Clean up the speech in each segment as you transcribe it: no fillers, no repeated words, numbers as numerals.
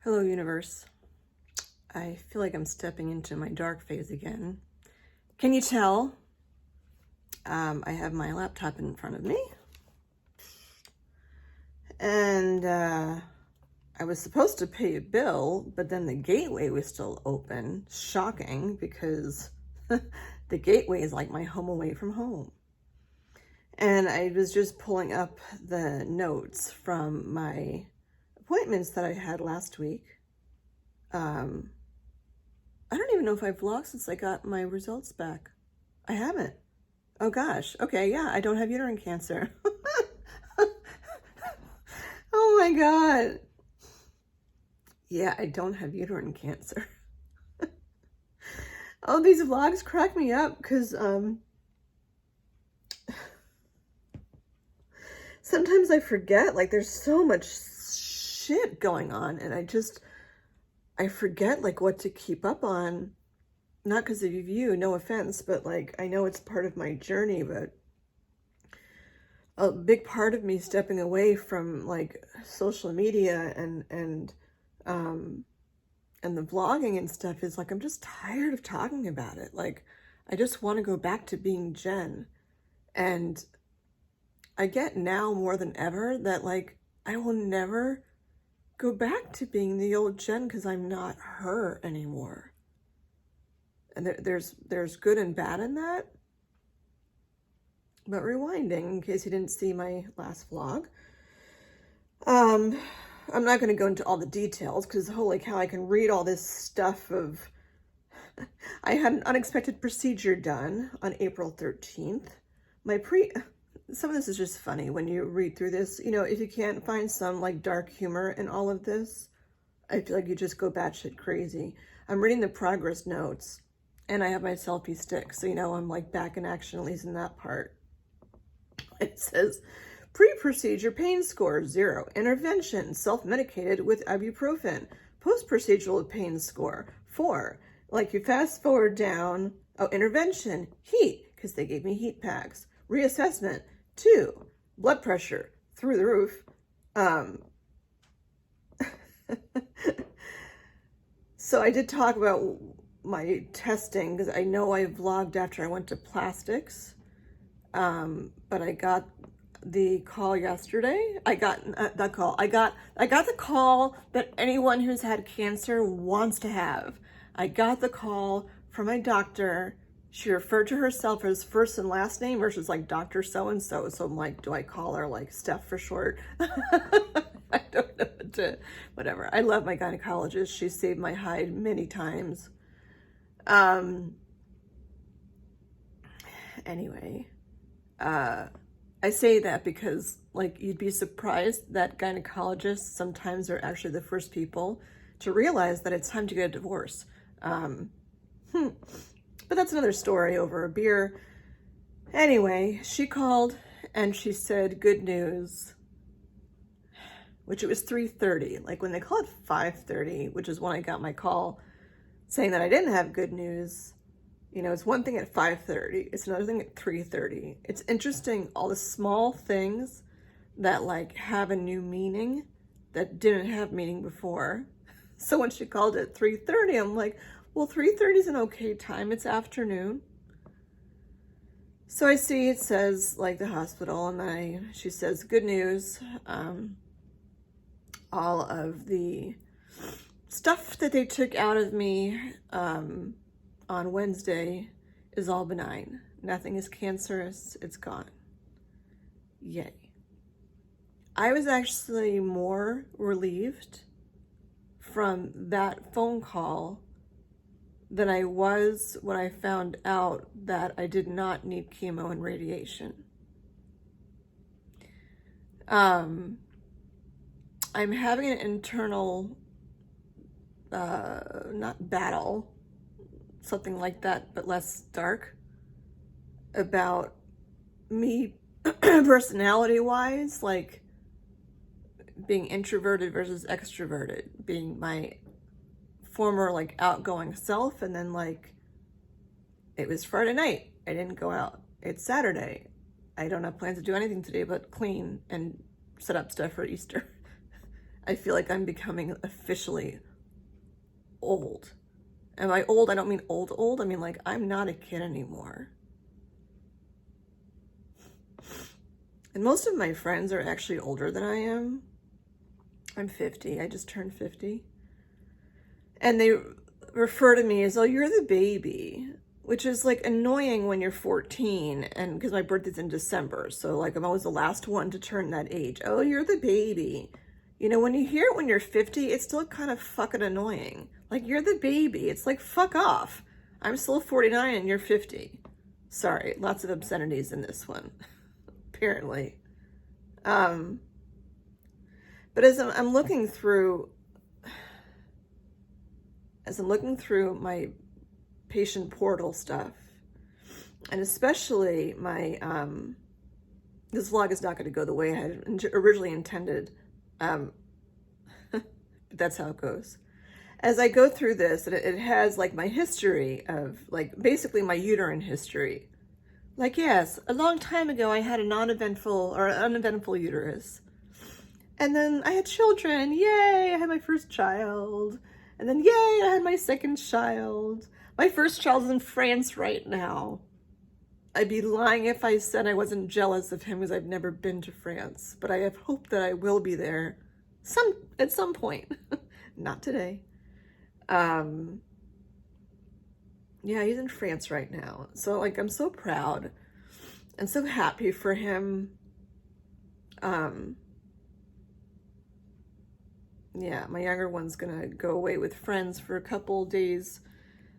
Hello, universe. I feel like I'm stepping into my dark phase again. Can you tell? I have my laptop in front of me. And I was supposed to pay a bill, but then the gateway was still open. Shocking, because the gateway is like my home away from home. And I was just pulling up the notes from my appointments that I had last week. I don't even know if I've vlogged since I got my results back. I haven't. Oh gosh. Okay, yeah, I don't have uterine cancer. Oh my God. Yeah, I don't have uterine cancer. Oh, these vlogs crack me up because sometimes I forget, like there's so much shit going on and I forget like what to keep up on. Not because of you, no offense, but like I know it's part of my journey, but a big part of me stepping away from like social media and the vlogging and stuff is like I'm just tired of talking about it. Like I just want to go back to being Jen. And I get now more than ever that like I will never go back to being the old Jen because I'm not her anymore. And there's good and bad in that. But rewinding, in case you didn't see my last vlog, I'm not going to go into all the details because holy cow, I can read all this stuff of, I had an unexpected procedure done on April 13th. Some of this is just funny when you read through this. You know, if you can't find some like dark humor in all of this, I feel like you just go batshit crazy. I'm reading the progress notes and I have my selfie stick. So, you know, I'm like back in action, at least in that part. It says, pre-procedure pain score 0, intervention, self-medicated with ibuprofen, post-procedural pain score 4. Like you fast forward down, oh, intervention, heat, because they gave me heat packs, reassessment 2, blood pressure through the roof. So I did talk about my testing because I know I vlogged after I went to plastics. But I got the call yesterday. I got the call that anyone who's had cancer wants to have. I got the call from my doctor. She referred to herself as first and last name versus like Dr. So-and-so. So I'm like, do I call her like Steph for short? I don't know what to, whatever. I love my gynecologist. She saved my hide many times. Anyway. I say that because like you'd be surprised that gynecologists sometimes are actually the first people to realize that it's time to get a divorce. But that's another story over a beer. Anyway, she called and she said good news, which it was 3:30. Like when they call it 5:30, which is when I got my call saying that I didn't have good news. You know, it's one thing at 5:30, it's another thing at 3:30. It's interesting, all the small things that like have a new meaning that didn't have meaning before. So when she called at 3:30, I'm like, well, 3:30 is an okay time, it's afternoon. So I see it says like the hospital and she says, good news. All of the stuff that they took out of me, on Wednesday is all benign. Nothing is cancerous. It's gone. Yay. I was actually more relieved from that phone call than I was when I found out that I did not need chemo and radiation. I'm having an internal, not battle, something like that, but less dark, about me personality-wise, like being introverted versus extroverted, being my former like outgoing self, and then like it was Friday night, I didn't go out. It's Saturday, I don't have plans to do anything today but clean and set up stuff for Easter. I feel like I'm becoming officially old. And by old, I don't mean old. I mean, like, I'm not a kid anymore. And most of my friends are actually older than I am. I'm 50. I just turned 50. And they refer to me as, oh, you're the baby, which is like annoying when you're 14. And because my birthday's in December. So like I'm always the last one to turn that age. Oh, you're the baby. You know, when you hear it when you're 50, it's still kind of fucking annoying. Like, you're the baby. It's like, fuck off. I'm still 49 and you're 50. Sorry, lots of obscenities in this one, apparently. But as I'm looking through, my patient portal stuff, and especially my, this vlog is not going to go the way I had originally intended. But that's how it goes. As I go through this, it has like my history of like basically my uterine history. Like, yes, a long time ago I had an uneventful uterus. And then I had children. Yay, I had my first child. And then yay, I had my second child. My first child is in France right now. I'd be lying if I said I wasn't jealous of him because I've never been to France. But I have hope that I will be there at some point. Not today. Yeah, he's in France right now. So like, I'm so proud and so happy for him. Yeah, my younger one's gonna go away with friends for a couple days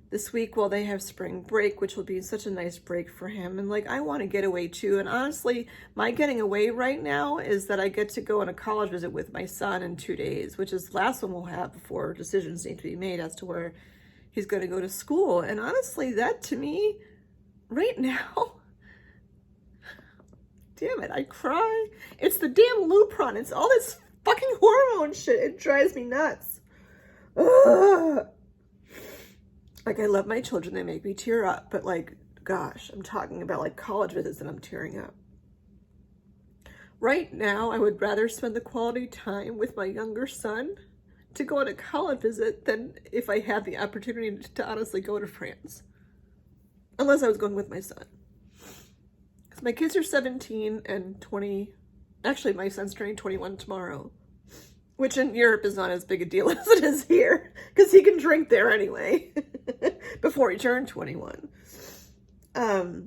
this week while they have spring break, which will be such a nice break for him. And like, I want to get away too. And honestly, my getting away right now is that I get to go on a college visit with my son in 2 days, which is the last one we'll have before decisions need to be made as to where he's going to go to school. And honestly, that to me right now, damn it, I cry. It's the damn Lupron. It's all this fucking hormone shit. It drives me nuts. Ugh. Like, I love my children. They make me tear up. But like, gosh, I'm talking about like college visits and I'm tearing up. Right now, I would rather spend the quality time with my younger son to go on a college visit than if I had the opportunity to honestly go to France. Unless I was going with my son. Because my kids are 17 and 20. Actually, my son's turning 21 tomorrow. Which in Europe is not as big a deal as it is here. Because he can drink there anyway. Before he turned 21. But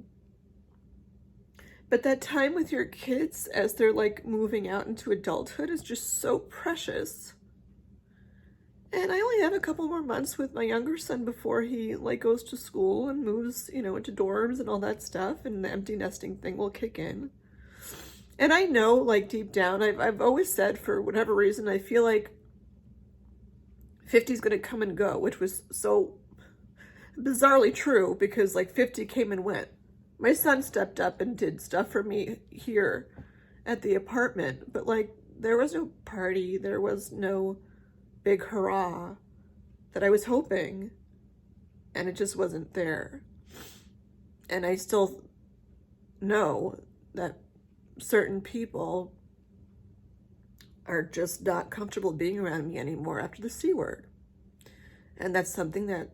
that time with your kids as they're like moving out into adulthood is just so precious. And I only have a couple more months with my younger son before he like goes to school and moves, you know, into dorms and all that stuff, and the empty nesting thing will kick in. And I know, like, deep down, I've always said, for whatever reason, I feel like 50 is going to come and go, which was so bizarrely true because like 50 came and went. My son stepped up and did stuff for me here at the apartment, but like there was no party, there was no big hurrah that I was hoping, and it just wasn't there. And I still know that certain people are just not comfortable being around me anymore after the C word. And that's something that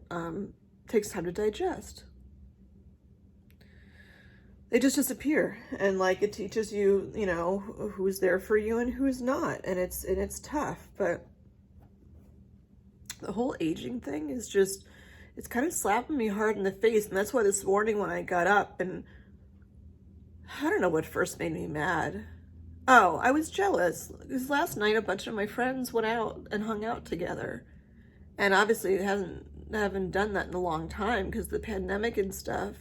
takes time to digest. They just disappear, and like it teaches you, you know, who's there for you and who's not, and it's tough. But the whole aging thing is just, it's kind of slapping me hard in the face. And that's why this morning when I got up, and I don't know what first made me mad. Oh, I was jealous because last night a bunch of my friends went out and hung out together, and obviously haven't done that in a long time because of the pandemic and stuff.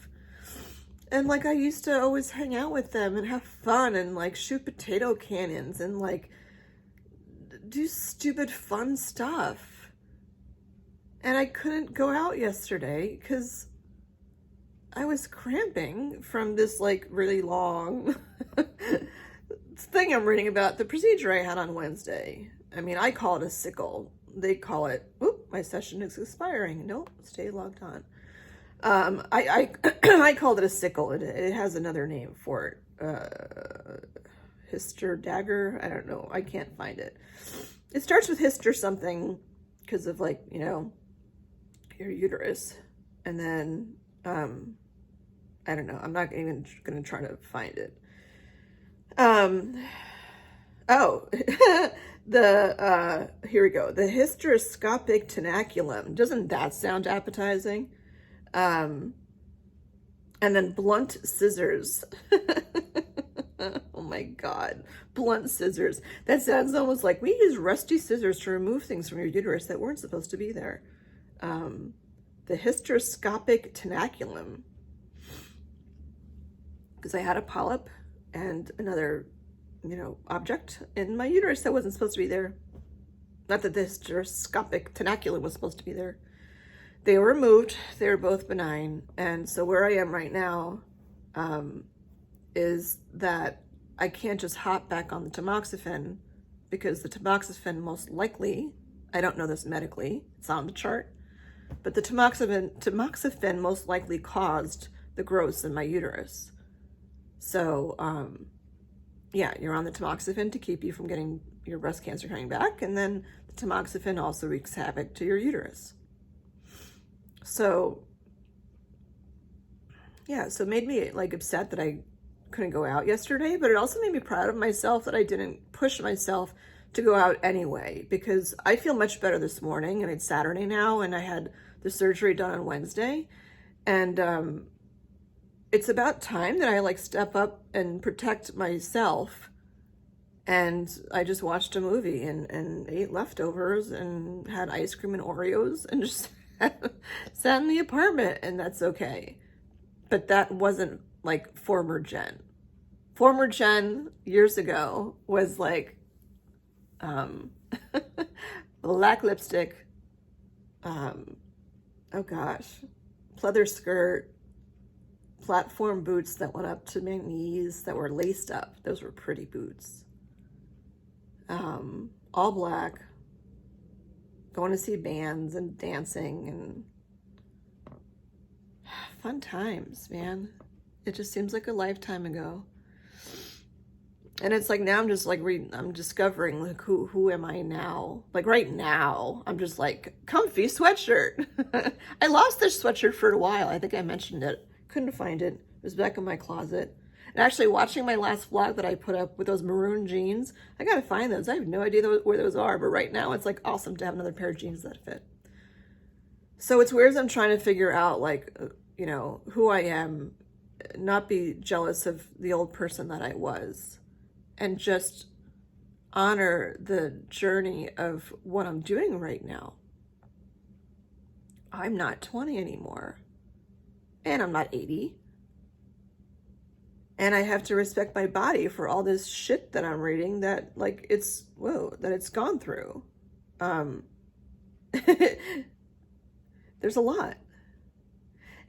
And like I used to always hang out with them and have fun and like shoot potato cannons and like do stupid fun stuff. And I couldn't go out yesterday because I was cramping from this like really long thing I'm reading about, the procedure I had on Wednesday. I mean, I call it a sickle. They call it, oop, my session is expiring. Nope, stay logged on. I called it a sickle. It has another name for it. Hyster dagger. I don't know. I can't find it. it starts with hyster something because of like, you know, your uterus. And then, I don't know. I'm not even going to try to find it. Oh, here we go. The hysteroscopic tenaculum. Doesn't that sound appetizing? And then blunt scissors. Oh my God. Blunt scissors. That sounds almost like we use rusty scissors to remove things from your uterus that weren't supposed to be there. The hysteroscopic tenaculum. Because I had a polyp and another, you know, object in my uterus that wasn't supposed to be there. Not that the hysteroscopic tenaculum was supposed to be there. They were removed. They were both benign. And so where I am right now is that I can't just hop back on the tamoxifen, because the tamoxifen most likely, I don't know this medically, it's on the chart, but the tamoxifen most likely caused the growths in my uterus. So, yeah, you're on the tamoxifen to keep you from getting your breast cancer coming back, and then the tamoxifen also wreaks havoc to your uterus. So, yeah, so it made me like upset that I couldn't go out yesterday, but it also made me proud of myself that I didn't push myself to go out anyway, because I feel much better this morning, and it's Saturday now, and I had the surgery done on Wednesday, and it's about time that I like step up and protect myself. And I just watched a movie and ate leftovers and had ice cream and Oreos and just sat in the apartment, and that's okay. But that wasn't like former Jen. Former Jen years ago was like black lipstick, oh gosh, pleather skirt, platform boots that went up to my knees that were laced up. Those were pretty boots. All black, going to see bands and dancing and fun times, man. It just seems like a lifetime ago. And it's like now I'm just like I'm discovering like who am I now? Like right now, I'm just like comfy sweatshirt. I lost this sweatshirt for a while. I think I mentioned it. Couldn't find it. It was back in my closet. And actually watching my last vlog that I put up with those maroon jeans, I gotta find those. I have no idea where those are, but right now it's like awesome to have another pair of jeans that fit. So it's weird as I'm trying to figure out like, you know, who I am, not be jealous of the old person that I was, and just honor the journey of what I'm doing right now. I'm not 20 anymore, and I'm not 80. And I have to respect my body for all this shit that I'm reading that like it's, whoa, that it's gone through. There's a lot.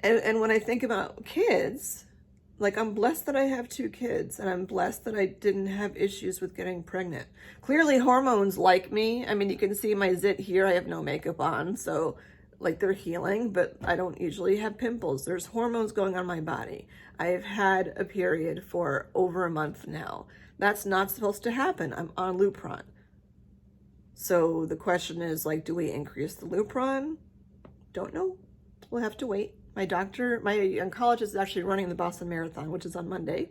And when I think about kids, like I'm blessed that I have 2 kids, and I'm blessed that I didn't have issues with getting pregnant. Clearly hormones like me. I mean, you can see my zit here. I have no makeup on, so like they're healing, but I don't usually have pimples. There's hormones going on in my body. I've had a period for over a month now. That's not supposed to happen. I'm on Lupron. So the question is like, do we increase the Lupron? Don't know. We'll have to wait. My doctor, my oncologist is actually running the Boston Marathon, which is on Monday.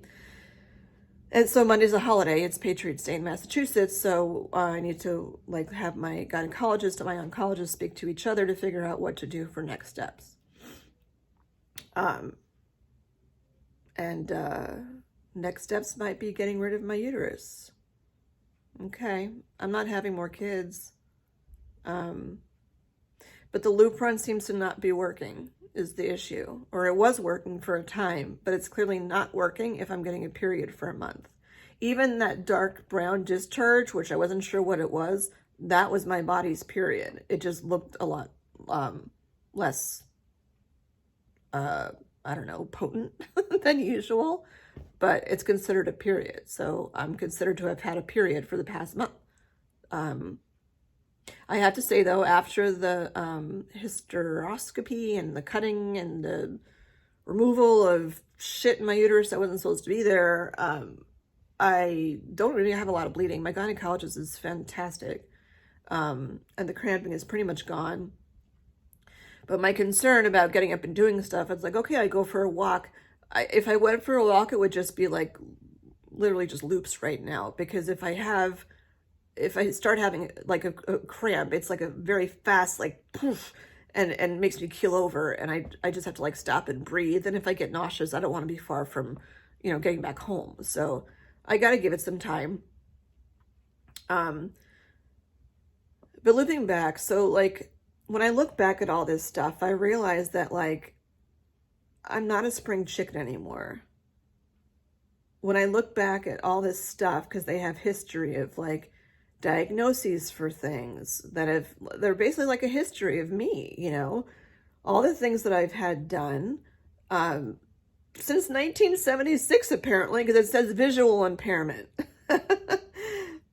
And so Monday's a holiday. It's Patriots Day in Massachusetts. So I need to like have my gynecologist and my oncologist speak to each other to figure out what to do for next steps. Next steps might be getting rid of my uterus. Okay, I'm not having more kids. But the Lupron seems to not be working is the issue. Or it was working for a time, but it's clearly not working if I'm getting a period for a month. Even that dark brown discharge, which I wasn't sure what it was, that was my body's period. It just looked a lot less, I don't know, potent than usual, but it's considered a period. So I'm considered to have had a period for the past month. I have to say though, after the hysteroscopy and the cutting and the removal of shit in my uterus that wasn't supposed to be there, I don't really have a lot of bleeding. My gynecologist is fantastic. And the cramping is pretty much gone. But my concern about getting up and doing stuff, it's like, okay, I go for a walk. If I went for a walk, it would just be like literally just loops right now. Because if I start having like a cramp, it's like a very fast, like poof, and makes me keel over. And I just have to like stop and breathe. And if I get nauseous, I don't want to be far from, getting back home. So I got to give it some time. But looking back, so like when I look back at all this stuff, I realize that like I'm not a spring chicken anymore. When I look back at all this stuff, because they have history of like diagnoses for things they're basically like a history of me, all the things that I've had done since 1976, apparently, because it says visual impairment.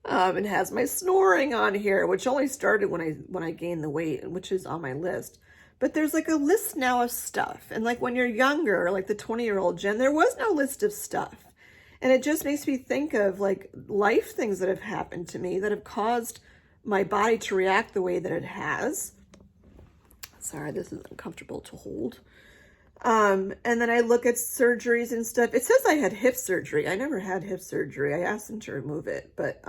It has my snoring on here, which only started when I gained the weight, which is on my list. But there's like a list now of stuff. And like when you're younger, like the 20-year-old Jen, there was no list of stuff. And it just makes me think of like life things that have happened to me that have caused my body to react the way that it has. Sorry, this is uncomfortable to hold. And then I look at surgeries and stuff. It says I had hip surgery. I never had hip surgery. I asked them to remove it, but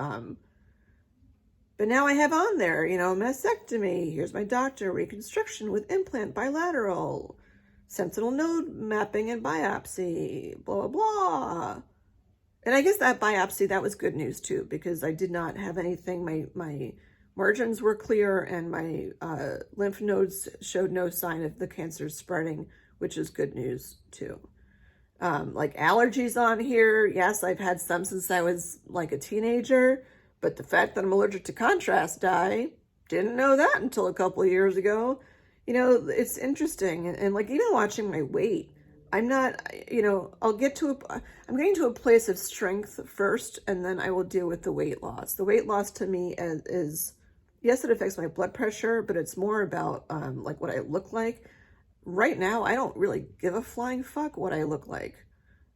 now I have on there, mastectomy. Here's my doctor, reconstruction with implant, bilateral, sentinel node mapping and biopsy, blah, blah, blah. And I guess that biopsy, that was good news too, because I did not have anything. My margins were clear and my lymph nodes showed no sign of the cancer spreading, which is good news too. Like allergies on here. Yes, I've had some since I was like a teenager, but the fact that I'm allergic to contrast dye, didn't know that until a couple of years ago. It's interesting. And like even watching my weight, I'm not, I'm getting to a place of strength first, and then I will deal with the weight loss. The weight loss to me is yes, it affects my blood pressure, but it's more about like what I look like. Right now, I don't really give a flying fuck what I look like.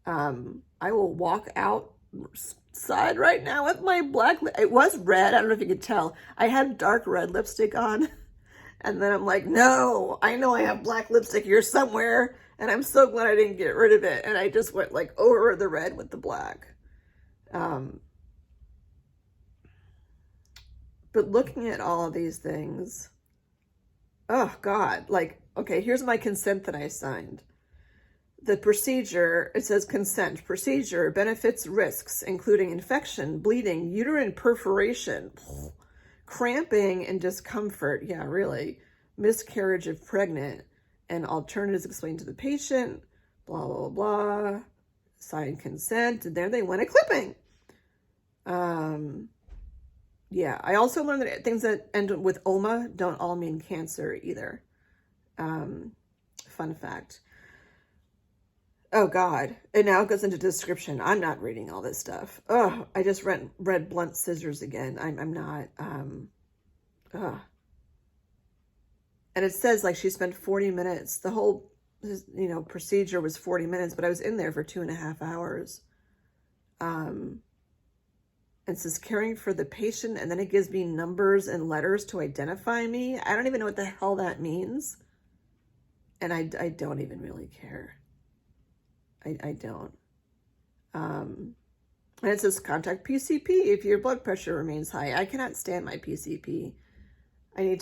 I will walk outside right now with my black, it was red, I don't know if you could tell. I had dark red lipstick on, and then I'm like, no, I know I have black lipstick here somewhere, and I'm so glad I didn't get rid of it, and I just went like over the red with the black. But looking at all of these things, oh God, like, okay, here's my consent that I signed. The procedure, it says consent, procedure, benefits, risks, including infection, bleeding, uterine perforation, cramping and discomfort. Yeah, really. Miscarriage if pregnant, and alternatives explained to the patient, blah, blah, blah. Signed consent, and there they went a clipping. Yeah, I also learned that things that end with oma don't all mean cancer either. Fun fact. Oh God, it now goes into description. I'm not reading all this stuff. Oh, I just read blunt scissors again. I'm not, And it says like she spent 40 minutes. The whole, procedure was 40 minutes, but I was in there for 2.5 hours. It says caring for the patient, and then it gives me numbers and letters to identify me. I don't even know what the hell that means. And I don't even really care. I don't. And it says contact PCP if your blood pressure remains high. I cannot stand my PCP. I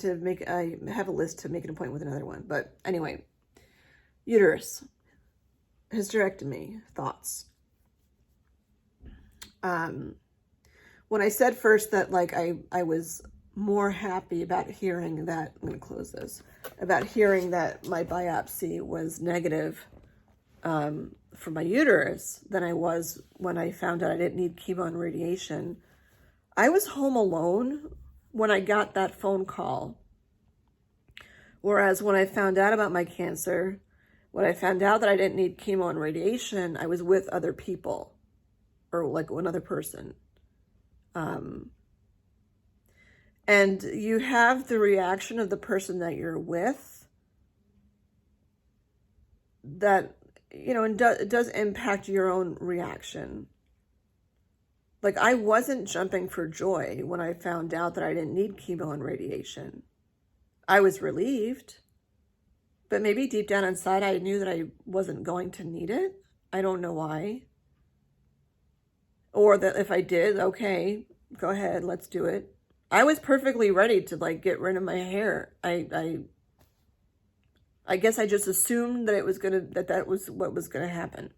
have a list to make an appointment with another one. But anyway, uterus, hysterectomy, thoughts. When I said first that like I was more happy about hearing that, I'm going to close this, about hearing that my biopsy was negative for my uterus than I was when I found out I didn't need chemo and radiation. I was home alone when I got that phone call. Whereas when I found out about my cancer, when I found out that I didn't need chemo and radiation, I was with other people or like another person. And you have the reaction of the person that you're with that, and it does impact your own reaction. Like, I wasn't jumping for joy when I found out that I didn't need chemo and radiation. I was relieved, but maybe deep down inside, I knew that I wasn't going to need it. I don't know why. Or that if I did, okay, go ahead, let's do it. I was perfectly ready to like get rid of my hair. I guess I just assumed that it was that was what was gonna happen.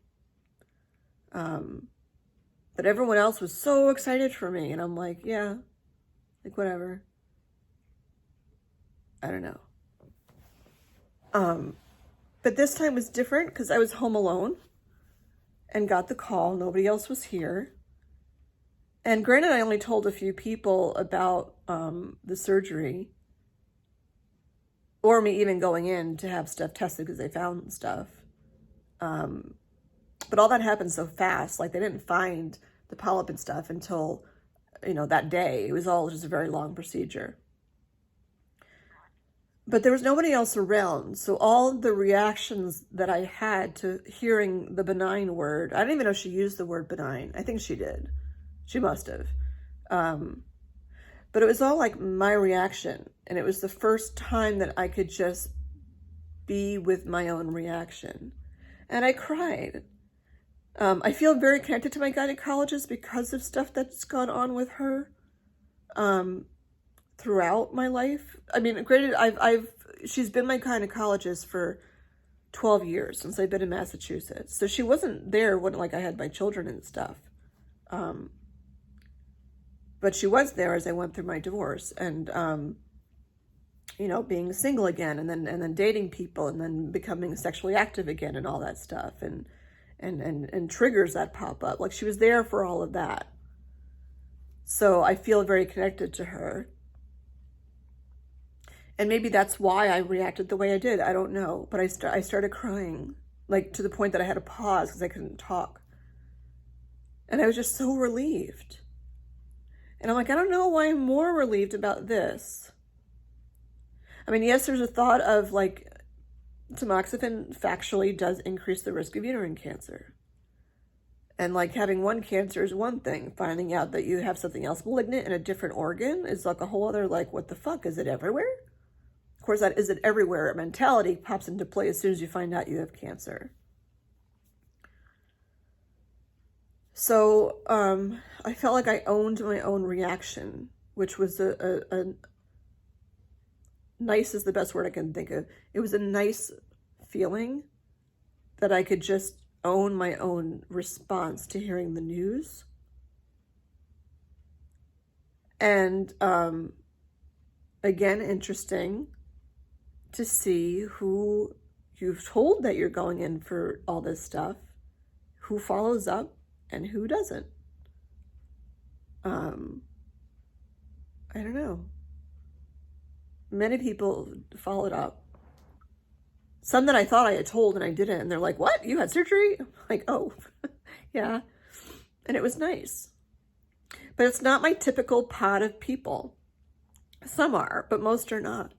But everyone else was so excited for me, and I'm like, yeah, like whatever. I don't know. But this time was different because I was home alone and got the call. Nobody else was here. And granted, I only told a few people about the surgery, or me even going in to have stuff tested because they found stuff. But all that happened so fast. Like, they didn't find the polyp and stuff until, that day. It was all just a very long procedure. But there was nobody else around. So all the reactions that I had to hearing the benign word, I didn't even know she used the word benign. I think she did. She must have. But it was all like my reaction. And it was the first time that I could just be with my own reaction. And I cried. I feel very connected to my gynecologist because of stuff that's gone on with her throughout my life. I mean, granted, she's been my gynecologist for 12 years since I've been in Massachusetts. So she wasn't there when like I had my children and stuff. But she was there as I went through my divorce and, being single again and then dating people and then becoming sexually active again and all that stuff and triggers that pop up. Like, she was there for all of that. So I feel very connected to her. And maybe that's why I reacted the way I did. I don't know. But I started crying, like to the point that I had to pause because I couldn't talk. And I was just so relieved. And I'm like, I don't know why I'm more relieved about this. I mean, yes, there's a thought of like, tamoxifen factually does increase the risk of uterine cancer. And like having one cancer is one thing. Finding out that you have something else malignant in a different organ is like a whole other, like, what the fuck? Is it everywhere? Of course, that is it everywhere mentality pops into play as soon as you find out you have cancer. So I felt like I owned my own reaction, which was a nice is the best word I can think of. It was a nice feeling that I could just own my own response to hearing the news. And again, interesting to see who you've told that you're going in for all this stuff, who follows up and who doesn't. I don't know. Many people followed up. Some that I thought I had told and I didn't. And they're like, what? You had surgery? I'm like, oh, yeah. And it was nice. But it's not my typical pot of people. Some are, but most are not.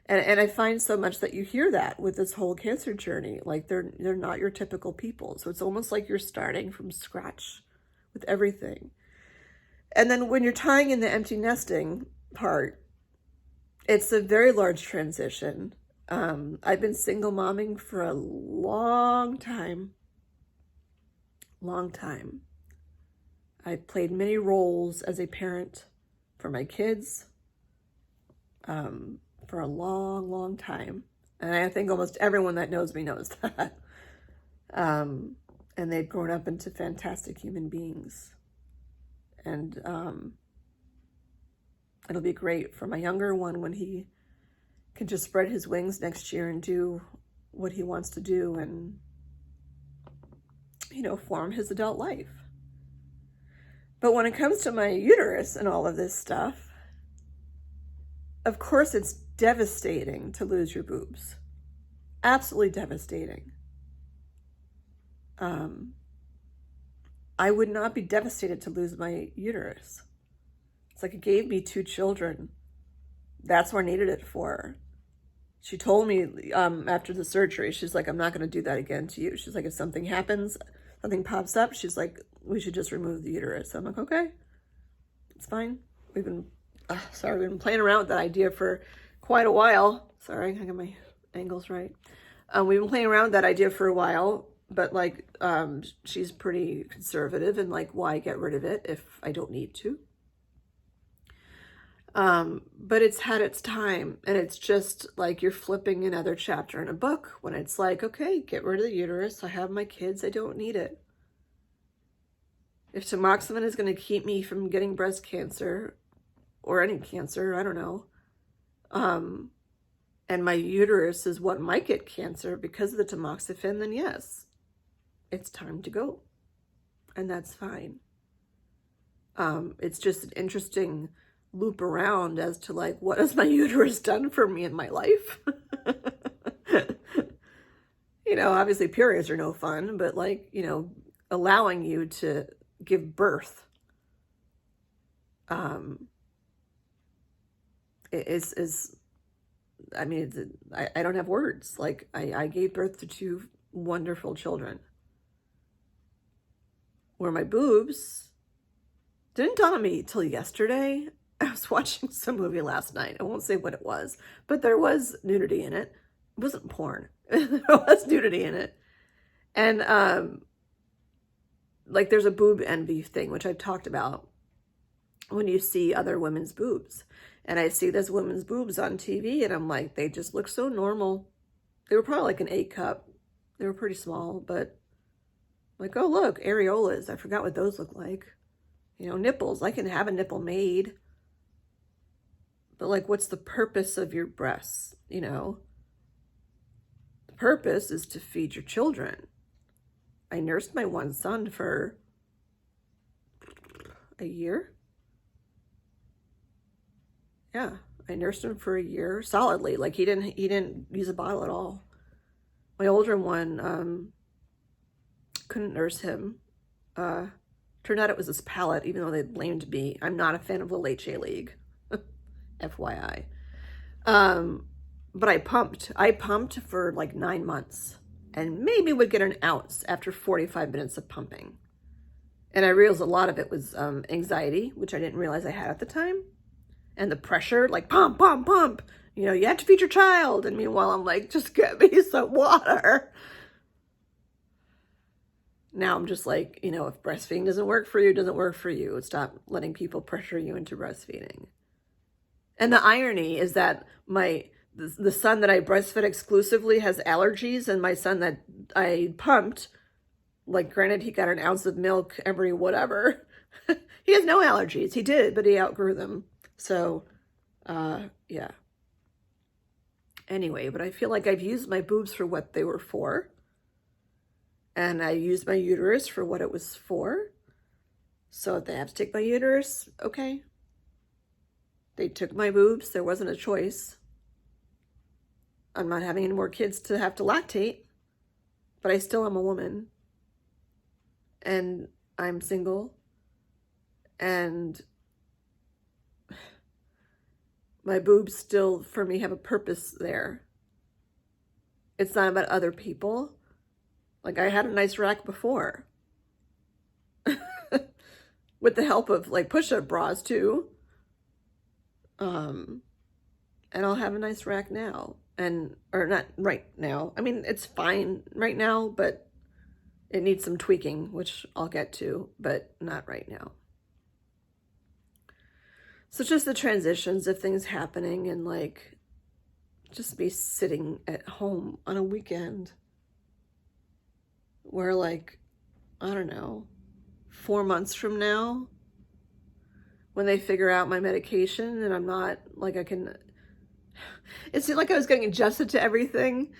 And I find so much that you hear that with this whole cancer journey. Like, they're not your typical people. So it's almost like you're starting from scratch with everything. And then when you're tying in the empty nesting part, it's a very large transition. I've been single momming for a long time. Long time. I played many roles as a parent for my kids for a long, long time. And I think almost everyone that knows me knows that. And they've grown up into fantastic human beings. And it'll be great for my younger one when he can just spread his wings next year and do what he wants to do and, form his adult life. But when it comes to my uterus and all of this stuff, of course it's devastating to lose your boobs. Absolutely devastating. I would not be devastated to lose my uterus. It's like it gave me 2 children. That's what I needed it for. She told me after the surgery, she's like, I'm not going to do that again to you. She's like, if something happens, something pops up, she's like, we should just remove the uterus. I'm like, okay, it's fine. We've been playing around with that idea for quite a while. Sorry, I got my angles right. We've been playing around with that idea for a while, but like, she's pretty conservative and like, why get rid of it if I don't need to? But it's had its time, and it's just like you're flipping another chapter in a book when it's like, okay, get rid of the uterus. I have my kids. I don't need it. If tamoxifen is going to keep me from getting breast cancer or any cancer, I don't know. And my uterus is what might get cancer because of the tamoxifen, then yes, it's time to go. And that's fine. It's just an interesting loop around as to like, what has my uterus done for me in my life? You know, obviously periods are no fun, but like, you know, allowing you to give birth is I mean, I don't have words. Like, I gave birth to 2 wonderful children. Where my boobs didn't dawn on me till yesterday. I was watching some movie last night. I won't say what it was, but there was nudity in it. It wasn't porn. There was nudity in it. And, like, there's a boob envy thing, which I've talked about, when you see other women's boobs. And I see those women's boobs on TV, and I'm like, they just look so normal. They were probably like an 8 cup. They were pretty small, but like, oh, look, areolas. I forgot what those look like. You know, nipples. I can have a nipple made. But like, what's the purpose of your breasts? You know, the purpose is to feed your children. I nursed my one son for a year. Yeah, I nursed him for a year solidly. Like, he didn't use a bottle at all. My older one couldn't nurse him. Turned out it was his palate, even though they blamed me. I'm not a fan of Little HA League, FYI. But I pumped. I pumped for like 9 months, and maybe would get an ounce after 45 minutes of pumping. And I realized a lot of it was anxiety, which I didn't realize I had at the time. And the pressure, like, pump, pump, pump. You know, you have to feed your child. And meanwhile, I'm like, just get me some water. Now I'm just like, you know, if breastfeeding doesn't work for you, it doesn't work for you. Stop letting people pressure you into breastfeeding. And the irony is that the son that I breastfed exclusively has allergies, and my son that I pumped, like, granted, he got an ounce of milk every whatever. He has no allergies. He did, but he outgrew them. So, yeah. Anyway, but I feel like I've used my boobs for what they were for. And I used my uterus for what it was for. So if they have to take my uterus, okay. They took my boobs. There wasn't a choice. I'm not having any more kids to have to lactate. But I still am a woman. And I'm single. And my boobs still, for me, have a purpose there. It's not about other people. Like, I had a nice rack before. With the help of, like, push-up bras, too. And I'll have a nice rack now. Or not right now. I mean, it's fine right now, but it needs some tweaking, which I'll get to, but not right now. So just the transitions of things happening, and like, just be sitting at home on a weekend where, like, I don't know, 4 months from now, when they figure out my medication and I'm not, like, it seemed like I was getting adjusted to everything.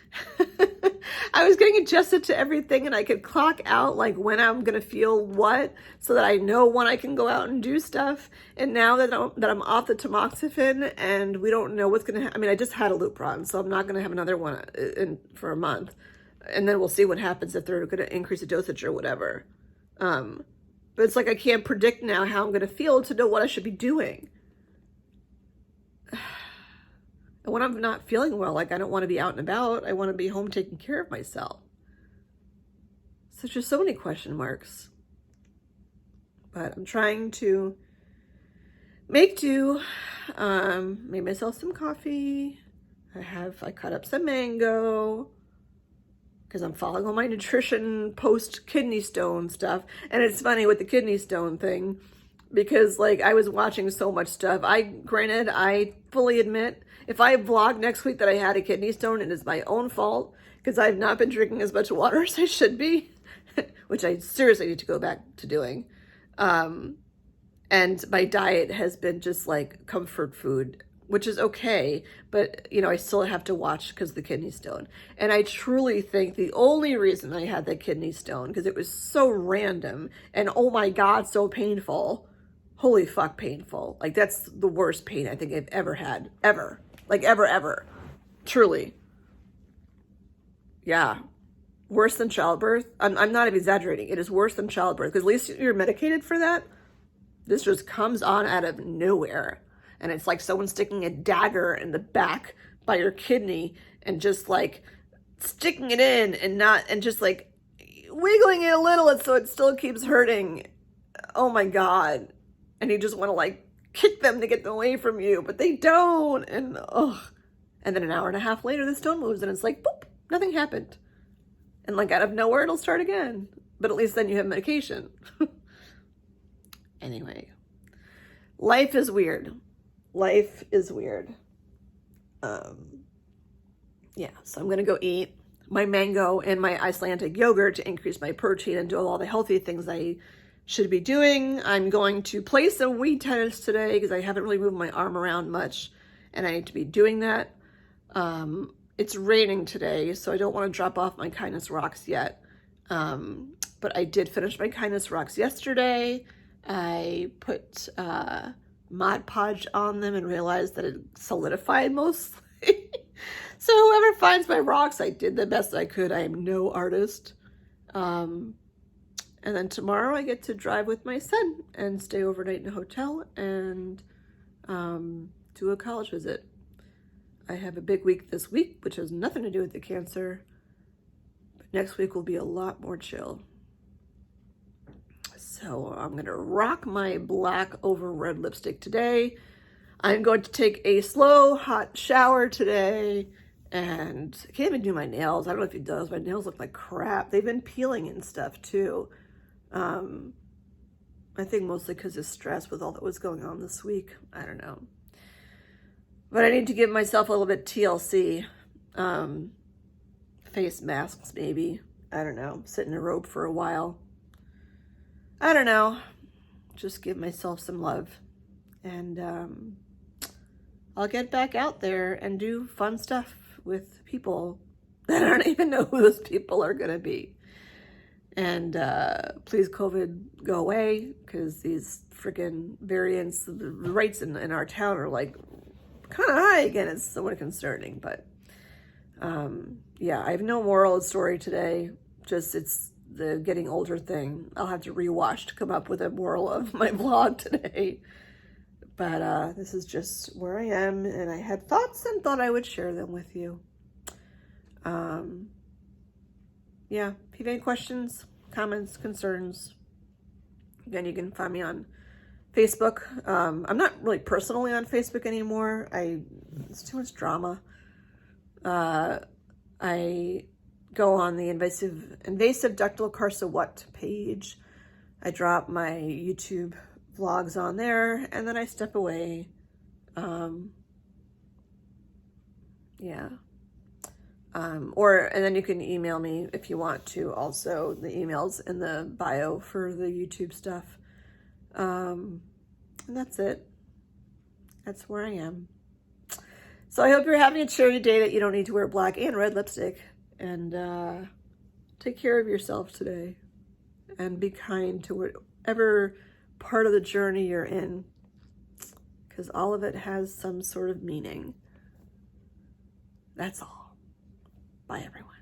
I was getting adjusted to everything, and I could clock out, like, when I'm going to feel what, so that I know when I can go out and do stuff. And now that I'm off the tamoxifen, and we don't know what's going to happen. I mean, I just had a Lupron, so I'm not going to have another one for a month. And then we'll see what happens if they're going to increase the dosage or whatever. But it's like I can't predict now how I'm going to feel to know what I should be doing. And when I'm not feeling well, like, I don't want to be out and about. I want to be home taking care of myself. So just so many question marks. but I'm trying to make do. Made myself some coffee. I cut up some mango because I'm following all my nutrition post kidney stone stuff. And it's funny with the kidney stone thing because like I was watching so much stuff. Granted, I fully admit if I vlog next week that I had a kidney stone, it is my own fault because I've not been drinking as much water as I should be, which I seriously need to go back to doing. And my diet has been just like comfort food, which is okay, but you know, I still have to watch because of the kidney stone. And I truly think the only reason I had that kidney stone, because it was so random and oh my God, so painful. Holy fuck, painful. Like that's the worst pain I think I've ever had, ever. Like ever. Truly. Yeah. Worse than childbirth. I'm not even exaggerating. It is worse than childbirth because at least you're medicated for that. This just comes on out of nowhere. And it's like someone sticking a dagger in the back by your kidney and just like sticking it in and just like wiggling it a little so it still keeps hurting. Oh my God. And you just want to like kick them to get them away from you, but they don't. And and then an hour and a half later, the stone moves and it's like, boop, nothing happened. And like out of nowhere, it'll start again. But at least then you have medication. Anyway, life is weird. Life is weird. Yeah, so I'm going to go eat my mango and my Icelandic yogurt to increase my protein and do all the healthy things I should be doing. I'm going to play some Wii tennis today because I haven't really moved my arm around much and I need to be doing that. It's raining today, so I don't want to drop off my kindness rocks yet. But I did finish my kindness rocks yesterday. I put Mod Podge on them and realized that it solidified mostly. So whoever finds my rocks, I did the best I could. I am no artist. And then tomorrow I get to drive with my son and stay overnight in a hotel and do a college visit. I have a big week this week, which has nothing to do with the cancer. But next week will be a lot more chill. So I'm going to rock my black over red lipstick today. I'm going to take a slow, hot shower today. And I can't even do my nails. I don't know if it does. My nails look like crap. They've been peeling and stuff too. I think mostly because of stress with all that was going on this week. I don't know. But I need to give myself a little bit TLC. Face masks, maybe. I don't know. Sit in a robe for a while. I don't know. Just give myself some love. And I'll get back out there and do fun stuff with people that I don't even know who those people are going to be. And please, COVID, go away, because these freaking variants, the rates in our town are like kind of high again. It's somewhat concerning, but yeah, I have no moral story today. Just it's the getting older thing. I'll have to rewatch to come up with a moral of my vlog today. But this is just where I am, and I had thoughts and thought I would share them with you. Yeah, if you have any questions, comments, concerns, again, you can find me on Facebook. I'm not really personally on Facebook anymore. It's too much drama. I go on the invasive ductal carcinoma page. I drop my YouTube vlogs on there, and then I step away. Yeah. And then you can email me if you want to. Also, the email's in the bio for the YouTube stuff. And that's it. That's where I am. So I hope you're having a cheery day that you don't need to wear black and red lipstick. And take care of yourself today. And be kind to whatever part of the journey you're in. Because all of it has some sort of meaning. That's all. Bye, everyone.